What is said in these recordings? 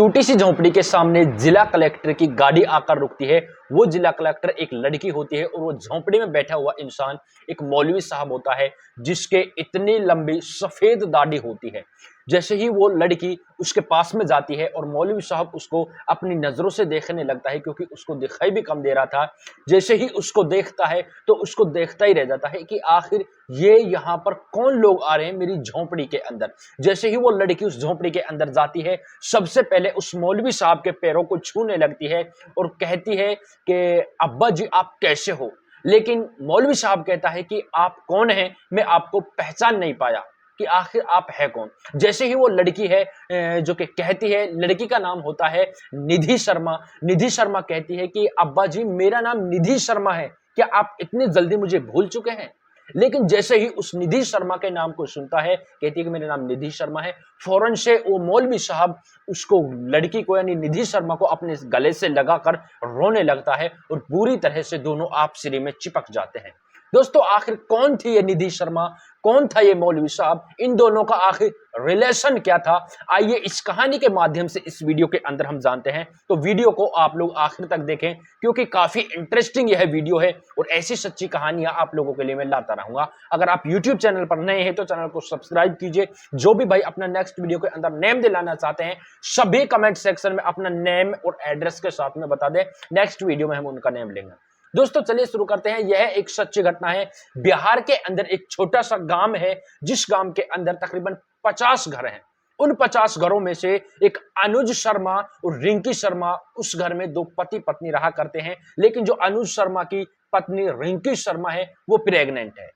टूटी सी झोंपड़ी के सामने जिला कलेक्टर की गाड़ी आकर रुकती है। वो जिला कलेक्टर एक लड़की होती है और वो झोंपड़ी में बैठा हुआ इंसान एक मौलवी साहब होता है जिसके इतनी लंबी सफेद दाढ़ी होती है। जैसे ही वो लड़की उसके पास में जाती है और मौलवी साहब उसको अपनी नजरों से देखने लगता है क्योंकि उसको दिखाई भी कम दे रहा था। जैसे ही उसको देखता है तो उसको देखता ही रह जाता है कि आखिर ये यहाँ पर कौन लोग आ रहे हैं मेरी झोंपड़ी के अंदर। जैसे ही वो लड़की उस झोंपड़ी के अंदर जाती है, सबसे पहले उस मौलवी साहब के पैरों को छूने लगती है और कहती है कि अब्बा जी आप कैसे हो। लेकिन मौलवी साहब कहता है कि आप कौन हैं, मैं आपको पहचान नहीं पाया कि आखिर आप है कौन। जैसे ही वो लड़की है जो कि कहती है, लड़की का नाम होता है निधि शर्मा। निधि शर्मा कहती है कि अब्बा जी मेरा नाम निधि शर्मा है, क्या आप इतनी जल्दी मुझे भूल चुके हैं। लेकिन जैसे ही उस निधि शर्मा के नाम को सुनता है, कहती है कि मेरा नाम निधि शर्मा है, फौरन से वो मौलवी साहब उसको, लड़की को यानी निधि शर्मा को अपने गले से लगाकर रोने लगता है और पूरी तरह से दोनों आपसी में चिपक जाते हैं। दोस्तों आखिर कौन थी ये निधि शर्मा, कौन था ये मौलवी साहब, इन दोनों का आखिर रिलेशन क्या था, आइए इस कहानी के माध्यम से इस वीडियो के अंदर हम जानते हैं। तो वीडियो को आप लोग आखिर तक देखें क्योंकि काफी इंटरेस्टिंग यह वीडियो है और ऐसी सच्ची कहानियां आप लोगों के लिए मैं लाता रहूंगा। अगर आप यूट्यूब चैनल पर नए हैं तो चैनल को सब्सक्राइब कीजिए। जो भी भाई अपना नेक्स्ट वीडियो के अंदर नेम दिलाना चाहते हैं, सभी कमेंट सेक्शन में अपना नेम और एड्रेस के साथ में बता दें, नेक्स्ट वीडियो में हम उनका नेम लेंगे। दोस्तों चलिए शुरू करते हैं। यह एक सच्ची घटना है। बिहार के अंदर एक छोटा सा गांव है जिस गांव के अंदर तकरीबन 50 घर हैं। उन 50 घरों में से एक अनुज शर्मा और रिंकी शर्मा उस घर में दो पति पत्नी रहा करते हैं। लेकिन जो अनुज शर्मा की पत्नी रिंकी शर्मा है वो प्रेग्नेंट है।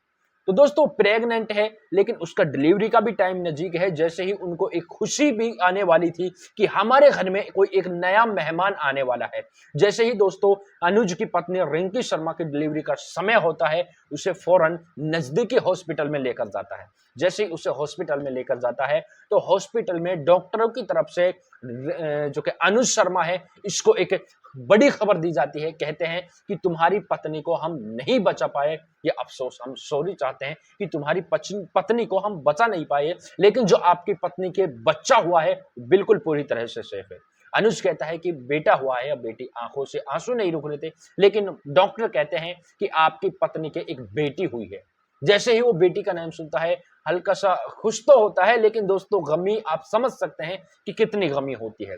तो दोस्तों प्रेग्नेंट है लेकिन उसका डिलीवरी का भी टाइम नजदीक है। जैसे ही उनको एक खुशी भी आने वाली थी कि हमारे घर में कोई एक नया मेहमान आने वाला है, जैसे ही दोस्तों अनुज की पत्नी रिंकी शर्मा की डिलीवरी का समय होता है, उसे फौरन नजदीकी हॉस्पिटल में लेकर जाता है। जैसे ही उसे हॉस्पिटल में लेकर जाता है तो हॉस्पिटल में डॉक्टरों की तरफ से जो कि अनुज शर्मा है इसको एक बड़ी खबर दी जाती है। कहते हैं कि तुम्हारी पत्नी को हम नहीं बचा पाए, ये अफसोस, हम सॉरी चाहते हैं कि तुम्हारी पत्नी को हम बचा नहीं पाए, लेकिन जो आपकी पत्नी के बच्चा हुआ है बिल्कुल पूरी तरह से सेफ है। अनुज कहता है कि बेटा हुआ है या बेटी, आंखों से आंसू नहीं रुक रहे थे, लेकिन डॉक्टर कहते हैं कि आपकी पत्नी के एक बेटी हुई है। जैसे ही वो बेटी का नाम सुनता है हल्का सा खुश तो होता है, लेकिन दोस्तों गमी आप समझ सकते हैं कि कितनी गमी होती है।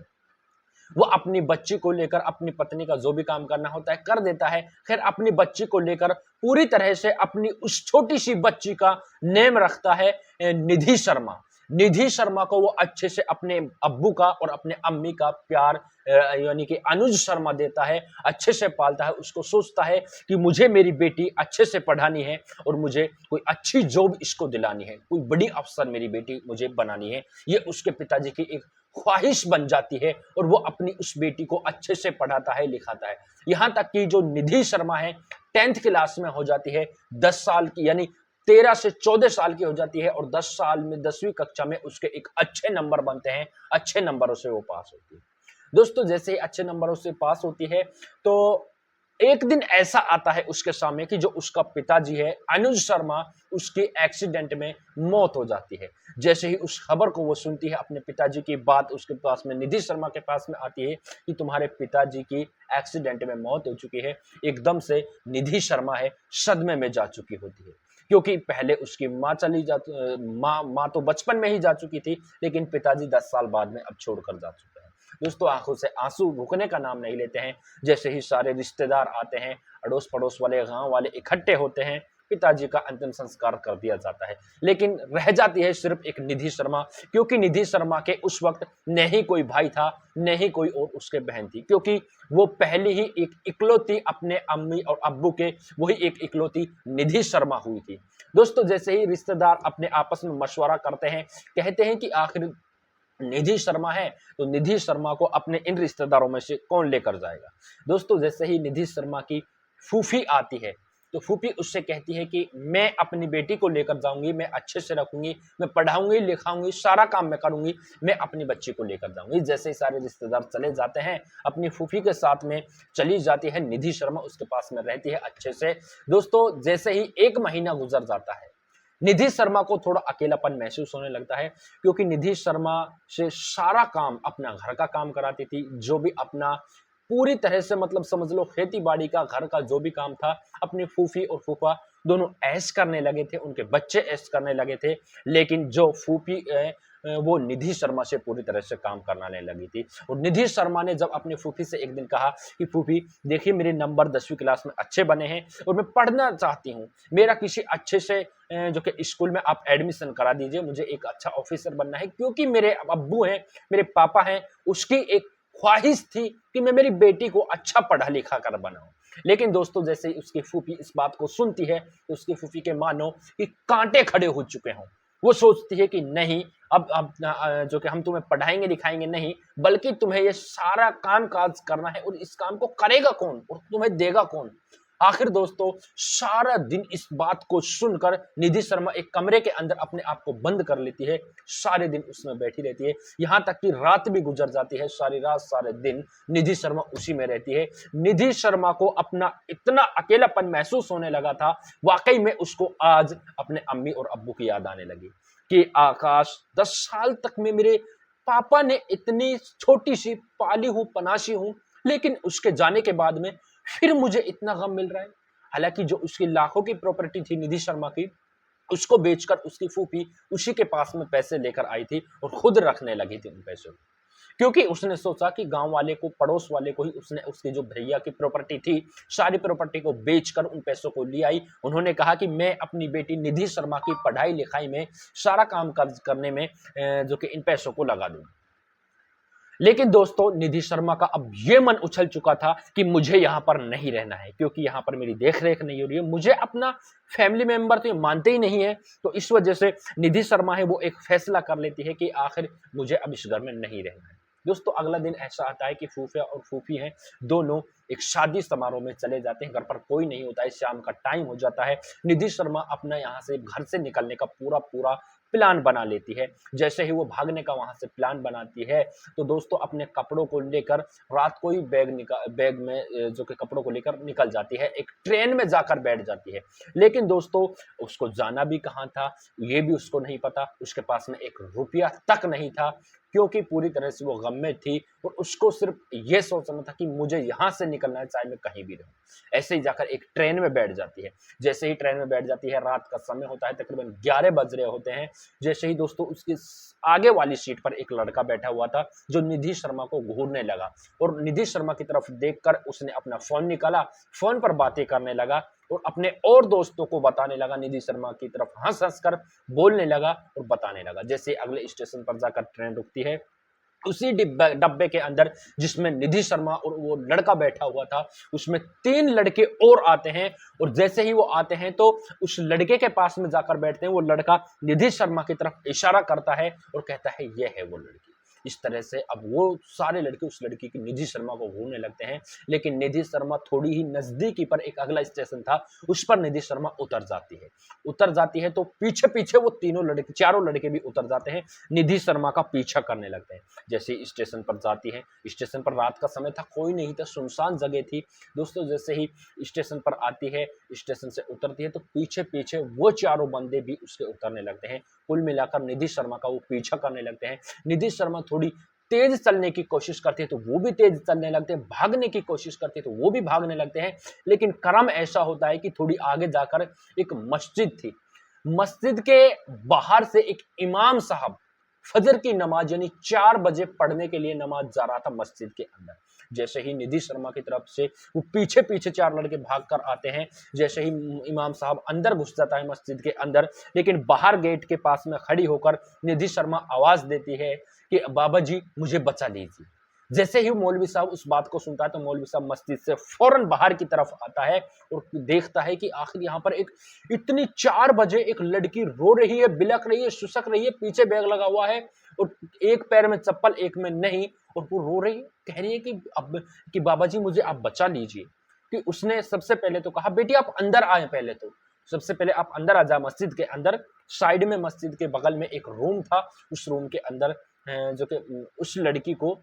वो अपनी बच्ची को लेकर अपनी पत्नी का जो भी काम करना होता है कर देता है। खैर अपनी बच्ची को लेकर पूरी तरह से अपनी उस छोटी सी बच्ची का नेम रखता है निधि शर्मा। निधि शर्मा को वो अच्छे से अपने अब्बू का और अपने अम्मी का प्यार यानी कि अनुज शर्मा देता है, अच्छे से पालता है। उसको सोचता है कि मुझे मेरी बेटी अच्छे से पढ़ानी है और मुझे कोई अच्छी जॉब इसको दिलानी है, कोई बड़ी अफसर मेरी बेटी मुझे बनानी है। ये उसके पिताजी की एक ख्वाहिश बन जाती है और वो अपनी उस बेटी को अच्छे से पढ़ाता है, लिखाता है। यहां तक कि जो निधि शर्मा है 10th क्लास में हो जाती है, 10 साल की यानी 13 से 14 साल की हो जाती है और 10 साल में 10वीं कक्षा में उसके एक अच्छे नंबर बनते हैं। अच्छे नंबरों से वो पास होती है। दोस्तों जैसे ही अच्छे नंबरों से पास होती है तो एक दिन ऐसा आता है उसके सामने कि जो उसका पिताजी है अनुज शर्मा, उसकी एक्सीडेंट में मौत हो जाती है। जैसे ही उस खबर को वो सुनती है, अपने पिताजी की बात उसके पास में निधि शर्मा के पास में आती है कि तुम्हारे पिताजी की एक्सीडेंट में मौत हो चुकी है, एकदम से निधि शर्मा है सदमे में जा चुकी होती है। क्योंकि पहले उसकी माँ चली जा माँ तो बचपन में ही जा चुकी थी, लेकिन पिताजी 10 साल बाद में अब छोड़कर जा चुके हैं। दोस्तों आंखों से आंसू रुकने का नाम नहीं लेते हैं। जैसे ही सारे रिश्तेदार आते हैं, अड़ोस पड़ोस वाले, गांव वाले इकट्ठे होते हैं, पिताजी का अंतिम संस्कार कर दिया जाता है। लेकिन रह जाती है सिर्फ एक निधि शर्मा, क्योंकि निधि शर्मा के उस वक्त न ही कोई भाई था न ही कोई और उसके बहन थी, क्योंकि वो पहली ही एक इकलौती अपने अम्मी और अब्बू के वही एक इकलौती निधि शर्मा हुई थी। दोस्तों जैसे ही रिश्तेदार अपने आपस में मशवरा करते हैं, कहते हैं कि आखिर निधि शर्मा है तो निधि शर्मा को अपने इन रिश्तेदारों में से कौन लेकर जाएगा। दोस्तों जैसे ही निधि शर्मा की फूफी आती है तो फूफी उससे कहती है कि मैं अपनी बेटी को लेकर जाऊंगी, मैं अच्छे से रखूंगी, मैं पढ़ाऊंगी लिखाऊंगी, सारा काम मैं करूंगी, मैं अपनी बच्ची को लेकर जाऊंगी। जैसे ही सारे रिश्तेदार चले जाते हैं, अपनी फूफी के साथ में चली जाती है निधि शर्मा, उसके पास में रहती है अच्छे से। दोस्तों जैसे ही 1 महीना गुजर जाता है, निधि शर्मा को थोड़ा अकेलापन महसूस होने लगता है, क्योंकि निधि शर्मा से सारा काम, अपना घर का काम कराती थी, जो भी अपना पूरी तरह से मतलब समझ लो खेती-बाड़ी का, घर का जो भी काम था, अपनी फूफी और फूफा दोनों ऐश करने लगे थे, उनके बच्चे ऐश करने लगे थे। लेकिन जो फूफी वो निधि शर्मा से पूरी तरह से काम कराने लगी थी। और निधि शर्मा ने जब अपनी फूफी से एक दिन कहा कि फूफी देखिए, मेरे नंबर 10वीं क्लास में अच्छे बने हैं और मैं पढ़ना चाहती हूँ। मेरा किसी अच्छे से जो कि स्कूल में आप एडमिशन करा दीजिए, मुझे एक अच्छा ऑफिसर बनना है, क्योंकि मेरे अब्बू हैं, मेरे पापा हैं, उसकी एक ख्वाहिश थी कि मैं मेरी बेटी को अच्छा पढ़ा लिखा कर बनाऊं। लेकिन दोस्तों, जैसे ही उसकी फूफी इस बात को सुनती है, तो उसकी फूफी के मानो कि कांटे खड़े हो चुके हों। वो सोचती है कि नहीं, अब जो कि हम तुम्हें पढ़ाएंगे लिखाएंगे नहीं, बल्कि तुम्हें ये सारा काम काज करना है, और इस काम को करेगा कौन और तुम्हें देगा कौन। आखिर दोस्तों, सारा दिन इस बात को सुनकर निधि शर्मा एक कमरे के अंदर अपने आप को बंद कर लेती है। सारे दिन उसमें बैठी रहती है, यहाँ तक कि रात भी गुजर जाती है। सारी रात सारे दिन निधि शर्मा उसी में रहती है। निधि शर्मा को अपना इतना अकेलापन महसूस होने लगा था, वाकई में उसको आज अपने अम्मी और अब्बू की याद आने लगी कि आकाश, 10 साल तक में मेरे पापा ने इतनी छोटी सी पाली हूं, पनासी हूं, लेकिन उसके जाने के बाद में फिर मुझे इतना गम मिल रहा है। हालांकि जो उसकी लाखों की प्रॉपर्टी थी निधि शर्मा की, उसको बेचकर उसकी फूफी उसी के पास में पैसे लेकर आई थी और खुद रखने लगी थी उन पैसों को, क्योंकि उसने सोचा कि गांव वाले को, पड़ोस वाले को ही उसने, उसकी जो भैया की प्रॉपर्टी थी, सारी प्रॉपर्टी को बेचकर उन पैसों को ले आई। उन्होंने कहा कि मैं अपनी बेटी निधि शर्मा की पढ़ाई लिखाई में, सारा काम काज करने में जो कि इन पैसों को लगा दूं। लेकिन दोस्तों, निधि शर्मा का अब ये मन उछल चुका था कि मुझे यहाँ पर नहीं रहना है, क्योंकि यहाँ पर मेरी देख रेख नहीं हो रही है, मुझे अपना फैमिली मेंबर तो ये मानते ही नहीं है। तो इस वजह से निधि शर्मा है वो एक फैसला कर लेती है कि आखिर मुझे अब इस घर में नहीं रहना है। दोस्तों, अगला दिन ऐसा आता है कि फूफिया और फूफी हैं दोनों एक शादी समारोह में चले जाते हैं। घर पर कोई नहीं होता है, शाम का टाइम हो जाता है। निधि शर्मा अपना यहाँ से घर से निकलने का पूरा पूरा प्लान बना लेती है। जैसे ही वो भागने का वहां से प्लान बनाती है, तो दोस्तों अपने कपड़ों को लेकर रात को ही बैग में जो कि कपड़ों को लेकर निकल जाती है, एक ट्रेन में जाकर बैठ जाती है। लेकिन दोस्तों, उसको जाना भी कहाँ था ये भी उसको नहीं पता। उसके पास में एक रुपया तक नहीं था, क्योंकि पूरी तरह से वो गम में थी और उसको सिर्फ ये सोचना था कि मुझे यहाँ से निकलना है, चाहे मैं कहीं भी रहूं। ऐसे ही जाकर एक ट्रेन में बैठ जाती है। जैसे ही ट्रेन में बैठ जाती है, रात का समय होता है, तकरीबन 11 बज रहे होते हैं। जैसे ही दोस्तों उसकी आगे वाली सीट पर एक लड़का बैठा हुआ था, जो निधि शर्मा को घूरने लगा, और निधि शर्मा की तरफ देखकर उसने अपना फोन निकाला, फोन पर बातें करने लगा और अपने और दोस्तों को बताने लगा, निधि शर्मा की तरफ हंस हंस कर बोलने लगा और बताने लगा। जैसे अगले स्टेशन पर जाकर ट्रेन रुकती है, उसी डब्बे के अंदर जिसमें निधि शर्मा और वो लड़का बैठा हुआ था, उसमें 3 लड़के और आते हैं। और जैसे ही वो आते हैं, तो उस लड़के के पास में जाकर बैठते हैं। वो लड़का निधि शर्मा की तरफ इशारा करता है और कहता है, ये है वो लड़की। इस तरह से अब वो सारे लड़के उस लड़की की निधि शर्मा को घूरने लगते हैं। लेकिन निधि शर्मा थोड़ी ही नजदीकी पर एक अगला स्टेशन था, उस पर निधि शर्मा उतर जाती है। उतर जाती है तो पीछे पीछे वो चारों लड़के भी उतर जाते हैं, निधि शर्मा का पीछा करने लगते हैं। जैसे ही स्टेशन पर जाती है, स्टेशन पर रात का समय था, कोई नहीं था, सुनसान जगह थी। दोस्तों, जैसे ही स्टेशन पर आती है, स्टेशन से उतरती है, तो पीछे पीछे वो चारों बंदे भी उसके उतरने लगते हैं। कुल मिलाकर निधि शर्मा का वो पीछा करने लगते हैं। निधि शर्मा थोड़ी तेज चलने की कोशिश करती है तो वो भी तेज चलने लगते हैं, भागने की कोशिश करती है तो वो भी भागने लगते हैं। लेकिन क्रम ऐसा होता है कि थोड़ी आगे जाकर एक मस्जिद थी, मस्जिद के बाहर से एक इमाम साहब फजर की नमाज यानी 4 बजे पढ़ने के लिए नमाज जा रहा था मस्जिद के अंदर। जैसे ही निधि शर्मा की तरफ से वो पीछे पीछे 4 लड़के भागकर आते हैं। जैसे ही इमाम साहब अंदर घुस जाता है मस्जिद के अंदर, लेकिन बाहर गेट के पास में खड़ी होकर निधि शर्मा आवाज देती है कि बाबा जी मुझे बचा लीजिए। जैसे ही मौलवी साहब उस बात को सुनता है, तो मौलवी साहब मस्जिद से फौरन बाहर की तरफ आता है और देखता है कि आखिर यहाँ पर एक इतनी 4 बजे एक लड़की रो रही है, बिलक रही है, सुसक रही है, पीछे बैग लगा हुआ है और एक पैर में चप्पल एक में नहीं, और वो रो रही है, कह रही है कि बाबा जी मुझे आप बचा लीजिए। कि उसने सबसे पहले तो कहा, बेटी आप अंदर आए, पहले तो सबसे पहले आप अंदर आ जा मस्जिद के अंदर। साइड में मस्जिद के बगल में एक रूम था, उस रूम के अंदर जो कि उस लड़की को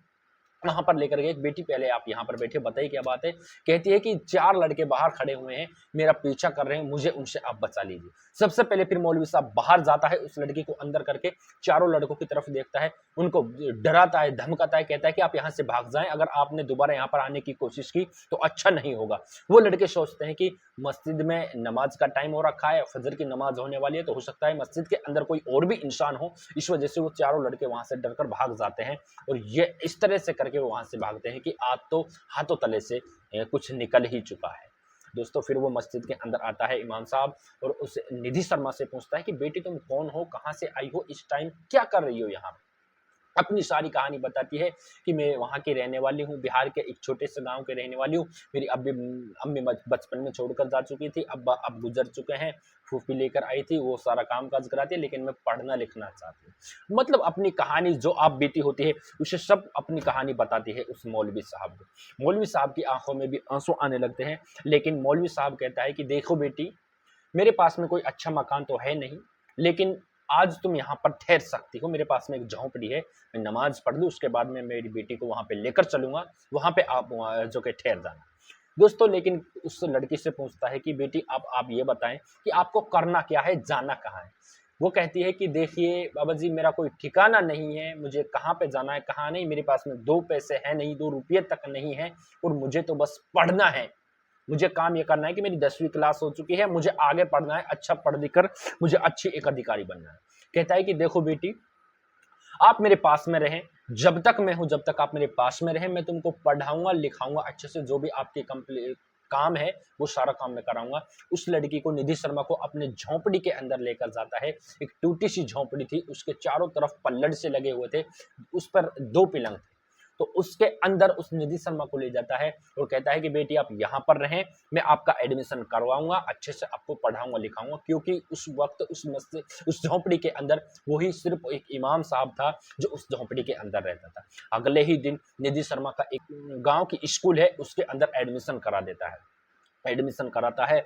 वहां पर लेकर गए, बेटी पहले आप यहाँ पर बैठे, बताइए क्या बात है। कहती है कि 4 लड़के बाहर खड़े हुए हैं, मेरा पीछा कर रहे हैं, मुझे उनसे आप बचा लीजिए। सबसे पहले फिर मौलवी साहब बाहर जाता है, उस लड़की को अंदर करके चारों लड़कों की तरफ देखता है, उनको डराता है, धमकाता है, कहता है कि आप यहाँ से भाग जाएं, अगर आपने दोबारा यहाँ पर आने की कोशिश की तो अच्छा नहीं होगा। वो लड़के सोचते हैं कि मस्जिद में नमाज का टाइम हो रखा है, फजर की नमाज होने वाली है, तो हो सकता है मस्जिद के अंदर कोई और भी इंसान हो, इस वजह से वो चारों लड़के वहां से डरकर भाग जाते हैं। और ये इस तरह से करके वो वहां से भागते हैं कि आज तो हाथों तले से कुछ निकल ही चुका है। दोस्तों फिर वो मस्जिद के अंदर आता है इमाम साहब, और उस निधि शर्मा से पूछता है कि बेटी तुम कौन हो, कहां से आई हो, इस टाइम क्या कर रही हो यहाँ। अपनी सारी कहानी बताती है कि मैं वहाँ की रहने वाली हूँ, बिहार के एक छोटे से गांव के रहने वाली हूँ। मेरी अम्मी बचपन में छोड़कर जा चुकी थी, अब गुजर चुके हैं। फूफी लेकर आई थी, वो सारा काम काज कराती है, लेकिन मैं पढ़ना लिखना चाहती हूँ। मतलब अपनी कहानी जो आप बीती होती है उसे सब अपनी कहानी बताती है उस मौलवी साहब को। मौलवी साहब की आंखों में भी आंसू आने लगते हैं, लेकिन मौलवी साहब कहता है कि देखो बेटी, मेरे पास में कोई अच्छा मकान तो है नहीं, लेकिन आज तुम यहाँ पर ठहर सकती हो। मेरे पास में एक झोंपड़ी है, मैं नमाज पढ़ लूँ, उसके बाद में मेरी बेटी को वहां पे लेकर चलूंगा, वहां पे आप जो कि ठहर जाना। दोस्तों लेकिन उस लड़की से पूछता है कि बेटी आप ये बताएं कि आपको करना क्या है, जाना कहाँ है। वो कहती है कि देखिए बाबा जी, मेरा कोई ठिकाना नहीं है, मुझे कहाँ पे जाना है कहाँ नहीं, मेरे पास में 2 पैसे है नहीं, 2 रुपये तक नहीं है, और मुझे तो बस पढ़ना है। मुझे काम ये करना है कि मेरी 10वीं क्लास हो चुकी है, मुझे आगे पढ़ना है, अच्छा पढ़ लिख कर मुझे अच्छी एक अधिकारी बनना है। कहता है कि देखो बेटी, आप मेरे पास में रहें, जब तक मैं हूं, जब तक आप मेरे पास में रहें, मैं तुमको पढ़ाऊंगा लिखाऊंगा अच्छे से, जो भी आपके काम है वो सारा काम मैं कराऊंगा। उस लड़की को निधि शर्मा को अपने झोंपड़ी के अंदर लेकर जाता है। एक टूटी सी झोंपड़ी थी, उसके चारों तरफ पल्लड़ से लगे हुए थे, उस पर 2 पिलंग थे। तो उसके अंदर उस निधि शर्मा को ले जाता है और कहता है कि बेटी आप यहाँ पर रहें, मैं आपका एडमिशन करवाऊंगा, अच्छे से आपको पढ़ाऊंगा लिखाऊंगा। क्योंकि उस वक्त उस मस्जिद, उस झोंपड़ी के अंदर वही सिर्फ एक इमाम साहब था जो उस झोंपड़ी के अंदर रहता था। अगले ही दिन निधि शर्मा का एक गांव की स्कूल है, उसके अंदर एडमिशन करा देता है, एडमिशन कराता है।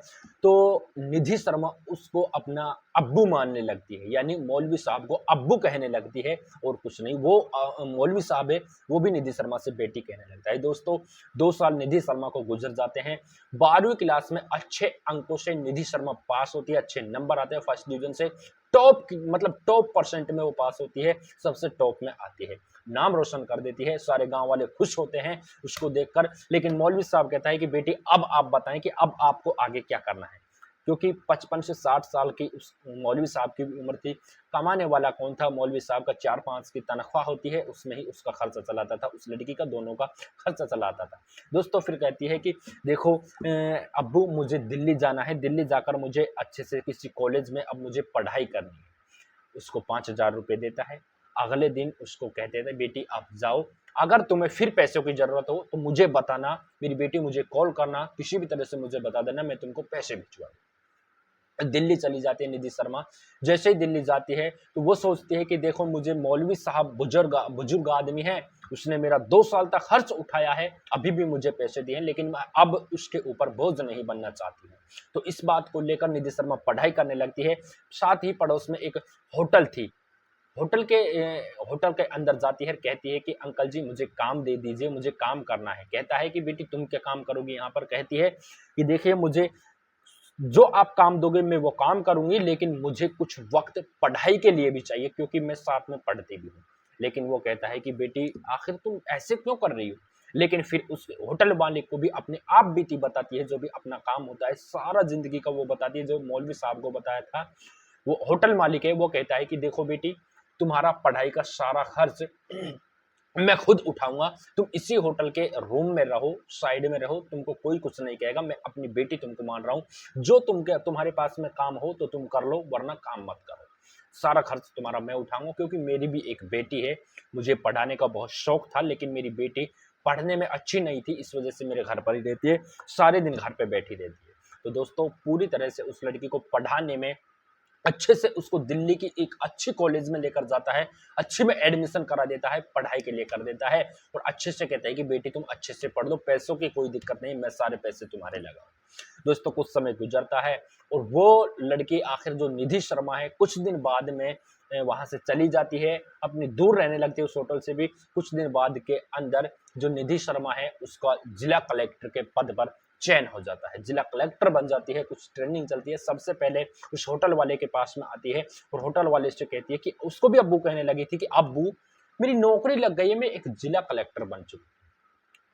तो निधि शर्मा उसको अपना अब्बू मानने लगती है, यानी मौलवी साहब को अब्बू कहने लगती है और कुछ नहीं। वो मौलवी साहब है, वो भी निधि शर्मा से बेटी कहने लगता है। दोस्तों 2 साल निधि शर्मा को गुजर जाते हैं। 12वीं क्लास में अच्छे अंकों से निधि शर्मा पास होती है, अच्छे नंबर आते हैं, फर्स्ट डिवीजन से टॉप, मतलब टॉप परसेंट में वो पास होती है, सबसे टॉप में आती है, नाम रोशन कर देती है। सारे गांव वाले खुश होते हैं उसको देखकर। लेकिन मौलवी साहब कहता है कि बेटी अब आप बताएं कि अब आपको आगे क्या करना है। क्योंकि 55 से 60 साल की उस मौलवी साहब की उम्र थी, कमाने वाला कौन था, मौलवी साहब का 4-5 की तनख्वाह होती है, उसमें ही उसका खर्चा चलाता था, उस लड़की का, दोनों का खर्चा चलाता था। दोस्तों फिर कहती है कि देखो अब्बू, मुझे दिल्ली जाना है, दिल्ली जाकर मुझे अच्छे से किसी कॉलेज में अब मुझे पढ़ाई करनी है। उसको 5,000 रुपये देता है। अगले दिन उसको कहते थे बेटी आप जाओ, अगर तुम्हें फिर पैसों की जरूरत हो तो मुझे बताना, मेरी बेटी मुझे कॉल करना, किसी भी तरह से मुझे बता देना, मैं तुमको पैसे भिजवा दूं। दिल्ली चली जाती है निधि शर्मा। जैसे ही दिल्ली जाती है तो वो सोचती है कि देखो मुझे मौलवी साहब बुजुर्ग आदमी है, उसने मेरा 2 साल तक खर्च उठाया है, अभी भी मुझे पैसे दिए हैं, लेकिन मैं अब उसके ऊपर बोझ नहीं बनना चाहती हूँ। तो इस बात को लेकर निधि शर्मा पढ़ाई करने लगती है। साथ ही पड़ोस में एक होटल थी, होटल के होटल के अंदर जाती है, कहती है कि अंकल जी मुझे काम दे दीजिए, मुझे काम करना है। कहता है कि बेटी तुम क्या काम करोगी यहाँ पर। कहती है कि देखिए मुझे जो आप काम दोगे मैं वो काम करूंगी, लेकिन मुझे कुछ वक्त पढ़ाई के लिए भी चाहिए, क्योंकि मैं साथ में पढ़ती भी हूँ। लेकिन वो कहता है कि बेटी आखिर तुम ऐसे क्यों कर रही हो। लेकिन फिर उस होटल मालिक को भी अपने आप बीती बताती है, जो भी अपना काम होता है सारा जिंदगी का वो बताती है, जो मौलवी साहब को बताया था। वो होटल मालिक है, वो कहता है कि देखो बेटी, तुम्हारा पढ़ाई का सारा खर्च मैं खुद उठाऊंगा, तुम इसी होटल के रूम में रहो, साइड में रहो, तुमको कोई कुछ नहीं कहेगा, मैं अपनी बेटी तुमको मान रहा हूं, जो तुम्हारे पास में काम हो तो तुम कर लो, वरना काम मत करो, सारा खर्च तुम्हारा मैं उठाऊंगा। क्योंकि मेरी भी एक बेटी है, मुझे पढ़ाने का बहुत शौक था, लेकिन मेरी बेटी पढ़ने में अच्छी नहीं थी, इस वजह से मेरे घर पर ही रहती है, सारे दिन घर पे बैठी रहती है। तो दोस्तों पूरी तरह से उस लड़की को पढ़ाने में, अच्छे से उसको दिल्ली की एक अच्छी कॉलेज में लेकर जाता है, अच्छे में एडमिशन करा देता है, पढ़ाई के लिए कर देता है, और अच्छे से कहता है कि बेटी तुम अच्छे से पढ़ लो, पैसों की कोई दिक्कत नहीं, मैं सारे पैसे तुम्हारे लगाऊं। दोस्तों कुछ समय गुजरता है और वो लड़की आखिर जो निधि शर्मा है, कुछ दिन बाद में वहां से चली जाती है, अपनी दूर रहने लगती है उस होटल से भी। कुछ दिन बाद के अंदर जो निधि शर्मा है उसका जिला कलेक्टर के पद पर चयन हो जाता है, जिला कलेक्टर बन जाती है। कुछ ट्रेनिंग चलती है, सबसे पहले उस होटल वाले के पास में आती है और होटल वाले से कहती है कि उसको भी अब्बू कहने लगी थी कि अब्बू मेरी नौकरी लग गई है, मैं एक जिला कलेक्टर बन चुकी।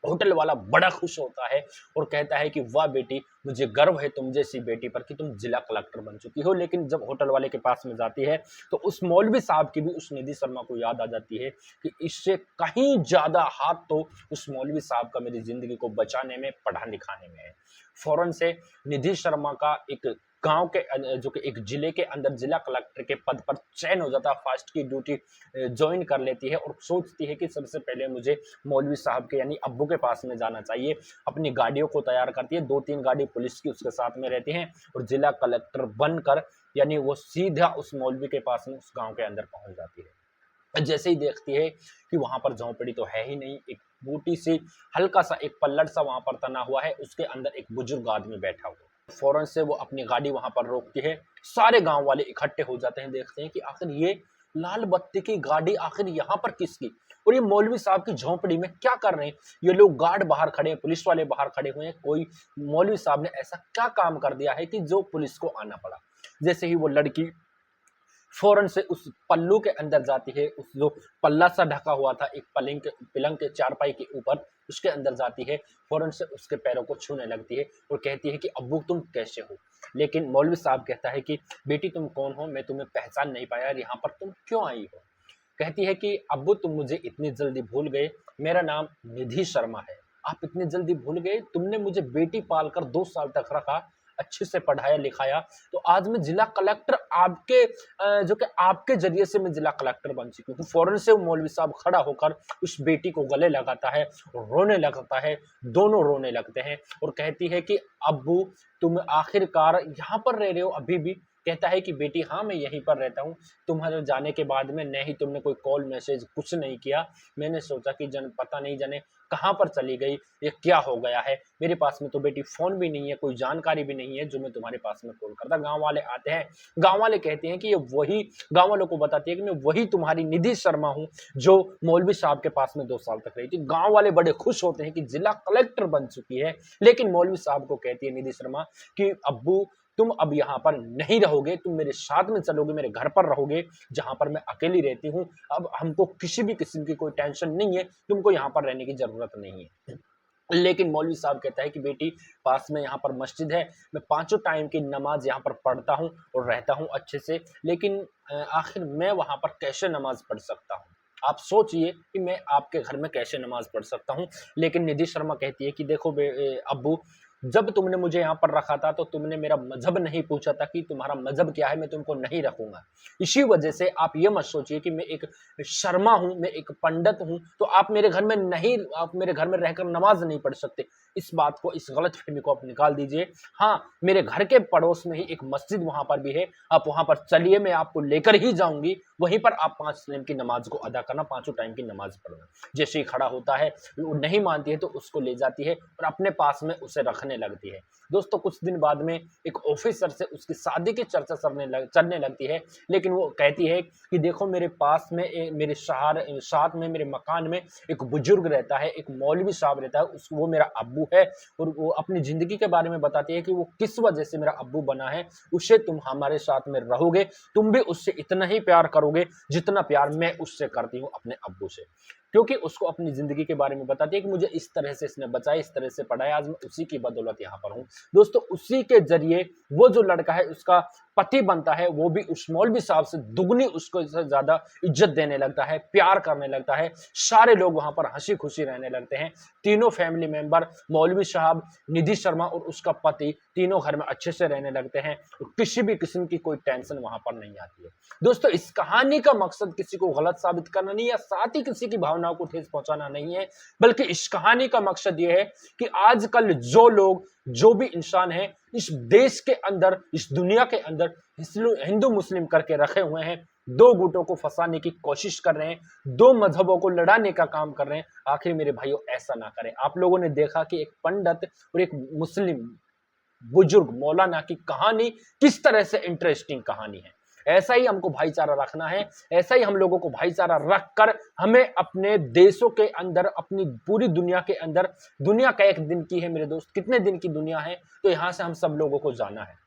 होटल वाला बड़ा खुश होता है और कहता है कि वाह बेटी, मुझे गर्व है तुम जैसी बेटी पर कि तुम जिला कलेक्टर बन चुकी हो। लेकिन जब होटल वाले के पास में जाती है तो उस मौलवी साहब की भी उस निधि शर्मा को याद आ जाती है कि इससे कहीं ज्यादा हाथ तो उस मौलवी साहब का मेरी जिंदगी को बचाने में, पढ़ा लिखाने में है। फौरन से निधि शर्मा का एक गांव के जो कि एक जिले के अंदर जिला कलेक्टर के पद पर चयन हो जाता है, फास्ट की ड्यूटी ज्वाइन कर लेती है और सोचती है कि सबसे पहले मुझे मौलवी साहब के यानी अब्बू के पास में जाना चाहिए। अपनी गाड़ियों को तैयार करती है, 2-3 गाड़ी पुलिस की उसके साथ में रहती हैं और जिला कलेक्टर बनकर यानी वो सीधा उस मौलवी के पास में उस गांव के अंदर पहुंच जाती है। जैसे ही देखती है कि वहां पर झोंपड़ी तो है ही नहीं, एक बूटी सी हल्का सा एक पल्लड़ सा वहां पर तना हुआ है, उसके अंदर एक बुजुर्ग आदमी बैठा हुआ। फौरन से वो अपनी गाड़ी वहां पर रोकती है, सारे गांव वाले इकट्ठे हो जाते हैं, देखते हैं कि आखिर ये लाल बत्ती की गाड़ी आखिर यहाँ पर किसकी, और ये मौलवी साहब की झोंपड़ी में क्या कर रहे हैं। ये लोग गार्ड बाहर खड़े हैं, पुलिस वाले बाहर खड़े हुए हैं, कोई मौलवी साहब ने ऐसा क्या काम कर दिया है कि जो पुलिस को आना पड़ा। जैसे ही वो लड़की फौरन से उस पल्लू के अंदर जाती है, उस जो पल्ला सा ढका हुआ था एक पलंग के चारपाई के ऊपर, उसके अंदर जाती है, फौरन से उसके पैरों को छूने लगती है और कहती है कि अब्बू तुम कैसे हो। लेकिन मौलवी साहब कहता है कि बेटी तुम कौन हो, मैं तुम्हें पहचान नहीं पाया, यहाँ पर तुम क्यों आई हो। कहती है कि अब्बू तुम मुझे इतनी जल्दी भूल गए, मेरा नाम निधि शर्मा है, आप इतनी जल्दी भूल गए, तुमने मुझे बेटी पालकर 2 साल तक रखा, अच्छे से पढ़ाया लिखाया, तो आज मैं जिला कलेक्टर आपके जो कि आपके जरिए से मैं जिला कलेक्टर बन चुकी हूँ। फौरन से वो मौलवी साहब खड़ा होकर उस बेटी को गले लगाता है और रोने लगता है, दोनों रोने लगते हैं और कहती है कि अब्बू तुम आखिरकार यहाँ पर रह रहे हो अभी भी। कहता है कि बेटी हाँ मैं यहीं पर रहता हूँ, तुम्हारे जाने के बाद में नहीं तुमने कोई कॉल मैसेज कुछ नहीं किया, मैंने सोचा कि पता नहीं जाने कहाँ पर चली गई, ये क्या हो गया है, मेरे पास में तो बेटी फोन भी नहीं है, कोई जानकारी भी नहीं है जो मैं तुम्हारे पास में कॉल करता। गांव वाले आते हैं, गांव वाले कहते हैं कि ये वही, गांव वालों को बताती है कि मैं वही तुम्हारी निधि शर्मा हूँ जो मौलवी साहब के पास में 2 साल तक रही थी। गांव वाले बड़े खुश होते हैं कि जिला कलेक्टर बन चुकी है। लेकिन मौलवी साहब को कहती है निधि शर्मा कि अब्बू तुम अब यहाँ पर नहीं रहोगे, तुम मेरे साथ में चलोगे, मेरे घर पर रहोगे जहां पर मैं अकेली रहती हूँ। अब हमको किसी भी किस्म की कोई टेंशन नहीं है, तुमको यहाँ पर रहने की जरूरत नहीं है। लेकिन मौलवी साहब कहता है कि बेटी पास में यहाँ पर मस्जिद है, मैं 5 टाइम की नमाज यहाँ पर पढ़ता हूँ और रहता हूँ अच्छे से, लेकिन आखिर मैं वहां पर कैसे नमाज पढ़ सकता हूँ। आप सोचिए कि मैं आपके घर में कैसे नमाज पढ़ सकता हूँ। लेकिन निधि शर्मा कहती है कि देखो अब्बू, जब तुमने मुझे यहाँ पर रखा था तो तुमने मेरा मजहब नहीं पूछा था कि तुम्हारा मजहब क्या है, मैं तुमको नहीं रखूंगा। इसी वजह से आप ये मत सोचिए कि मैं एक शर्मा हूं, मैं एक पंडित हूं, तो आप मेरे घर में नहीं, आप मेरे घर में रहकर नमाज नहीं पढ़ सकते। इस बात को, इस गलत फहमी को आप निकाल दीजिए। हाँ, मेरे घर के पड़ोस में ही एक मस्जिद वहां पर भी है, आप वहां पर चलिए, मैं आपको लेकर ही जाऊंगी, वहीं पर आप 5 टाइम की नमाज को अदा करना, 5 टाइम की नमाज पढ़ना। जैसे ही खड़ा होता है, वो नहीं मानती है तो उसको ले जाती है और अपने पास में उसे रखने लगती है। दोस्तों कुछ दिन बाद में एक ऑफिसर से उसकी शादी की चर्चा चलने लगती है। लेकिन वो कहती है कि देखो मेरे पास में मेरे साथ में मेरे मकान में एक बुजुर्ग रहता है, एक मौलवी साहब रहता है, वो मेरा अब्बू है। और वो अपनी जिंदगी के बारे में बताती है कि वो किस वजह से मेरा अब्बू बना है, उससे तुम हमारे साथ में रहोगे, तुम भी उससे इतना ही प्यार करोगे जितना प्यार मैं उससे करती हूँ अपने अब्बू से। क्योंकि उसको अपनी जिंदगी के बारे में बताती है कि मुझे इस तरह से इसने बचाया, इस तरह से पढ़ाया, आज मैं उसी की बदौलत यहाँ पर हूँ। दोस्तों उसी के जरिए वो जो लड़का है उसका पति बनता है, वो भी उस मौलवी साहब से दुगनी उसको ज्यादा इज्जत देने लगता है, प्यार करने लगता है। सारे लोग वहां पर हंसी खुशी रहने लगते हैं। तीनों फैमिली मेंबर, मौलवी साहब, निधि शर्मा और उसका पति, तीनों घर में अच्छे से रहने लगते हैं। किसी भी किस्म की कोई टेंशन वहां पर नहीं आती है। दोस्तों इस कहानी का मकसद किसी को गलत साबित करना नहीं है, साथ ही किसी की भावनाओं को ठेस पहुंचाना नहीं है, बल्कि इस कहानी का मकसद यह है कि आजकल जो लोग, जो भी इंसान है इस देश के अंदर, इस दुनिया के अंदर हिंदू मुस्लिम करके रखे हुए हैं, 2 गुटों को फंसाने की कोशिश कर रहे हैं, 2 मजहबों को लड़ाने का काम कर रहे हैं। आखिर मेरे भाइयों ऐसा ना करें। आप लोगों ने देखा कि एक पंडित और एक मुस्लिम बुजुर्ग मौलाना की कहानी किस तरह से इंटरेस्टिंग कहानी है। ऐसा ही हमको भाईचारा रखना है, ऐसा ही हम लोगों को भाईचारा रखकर हमें अपने देशों के अंदर, अपनी पूरी दुनिया के अंदर, दुनिया का एक दिन की है मेरे दोस्त, कितने दिन की दुनिया है, तो यहां से हम सब लोगों को जाना है।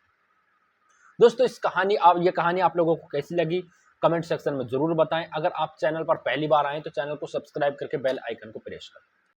दोस्तों ये कहानी आप लोगों को कैसी लगी कमेंट सेक्शन में जरूर बताएं। अगर आप चैनल पर पहली बार आए तो चैनल को सब्सक्राइब करके बेल आइकन को प्रेस करें।